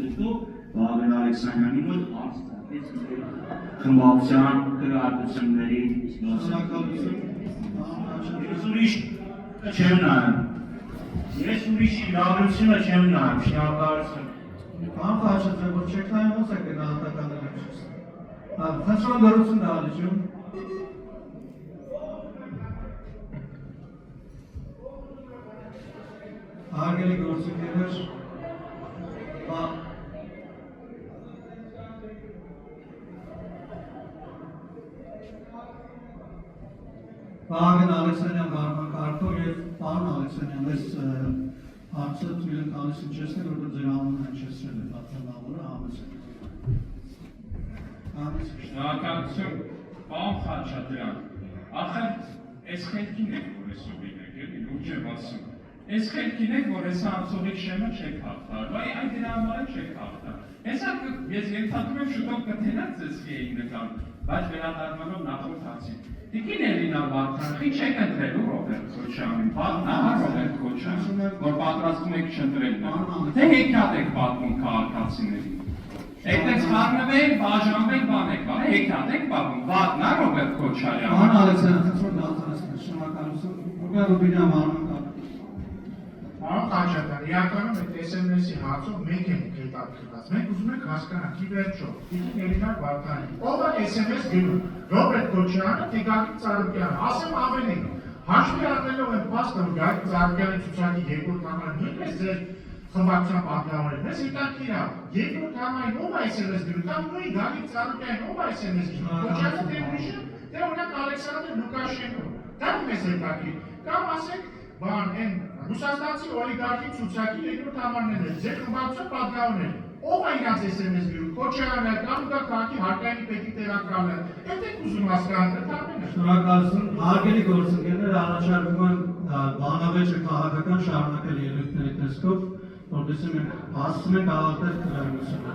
հետո Վահագն Ալեքսանյանի մոտ արստակեց խմբավորության քննարկությունների Ես ուրիշ չեմ նայում։ Ես ուրիշ իրավունությունը չեմ նայում, շնորհակալություն։ Պարոն Խաչատրյան, որ չեք նայում, ո՞նց եք գնահատականը չես։ Խնդրում լրություն դահլիճում։ Հարգելի գործընկերներ, Վահագն Ալեքսանյան վարմակարգով և պարոն Ալեքսանյան, ես հարցը թույլ եմ տալիս հնչեցնել, որտեղ ձեր անունը հնչեցրել է պատգամավորը Շնորհակալություն, պարոն Խաչատրյան, ախր այս խելքին եք, որ ես ուղին եք, լուրջ եմ ասում, այս խելքին եք, որ ես անցողիկ շեմը չեք հաղթար, վայ այդ դրա համար չեք հաղթար, ես ենթադրում եմ շուտով կթենակ ձեզ էիք նկան, բայց վերադառնալով նախորդ հարցին, Տիկին Էլինա Վարդանխի չեք ընտրելու Ռոբերտ Քոչարյանին, պատնահար Ռոբերտ Քոչարյան, որ պատրաստում եք չընտրել նա, թե հեքիաթ եք պատմում քաղաքացիներին։ Եկեք խառնվել, բաժանվել, բան եք բան, հեքիաթ եք պատմում, պատնահար Ռոբերտ Քոչարյան։ Պարոն Ալեքսանյան, խնդրում դատանացնել, շնորհակալություն, Ռոբերտ Ռուբինյան վարմակարգ։ Պարոն Խաչատրյան, իրականում այդ SMS-ի հարցով մենք ենք հետաքրքրված, մենք ուզում ենք հասկանալ, ի վերջո, Տիկին Էլինա Վարդանխի, ով է SMS գնում, Ռոբերտ Քոչարյանը, թե Գագիկ Ծառուկյանը, ասեմ ավելին, հաշվի առնելով այն փաստը, որ Գագիկ Ծառուկյանի ցուցակի երկրորդ համարը նույնպես ձեր խմբակցության պատգամավորն է, մեզ հետաքրքիր է, երկրորդ համարին ով է SMS գնում, կամ նույն Գագիկ Ծառուկյանին ով է SMS գնում, Քոչարյանը թե ուրիշը, թե օրինակ Ալեքսանդր Լուկաշենկոն, դա մեզ հետաքրքիր, կամ ասենք, բան, այն Ռուսաստանցի օլիգարխի ցուցակի երկրորդ համարն է, ձեր խմբակցության պատգամավորն ով է իրանց SMS գրում, Քոչարյանը, Կանուկա քաղաքի հարկայինի պետի տեղակալը, այդ եք ուզում հասկանալ, Շնորհակալություն, հարգելի գործընկերներ, առաջարկում եմ բանավեճը քաղաքական շարունակել ելույթների տեսքով, որպեսզի մենք հասցնենք ավարտել քվեարկությունը։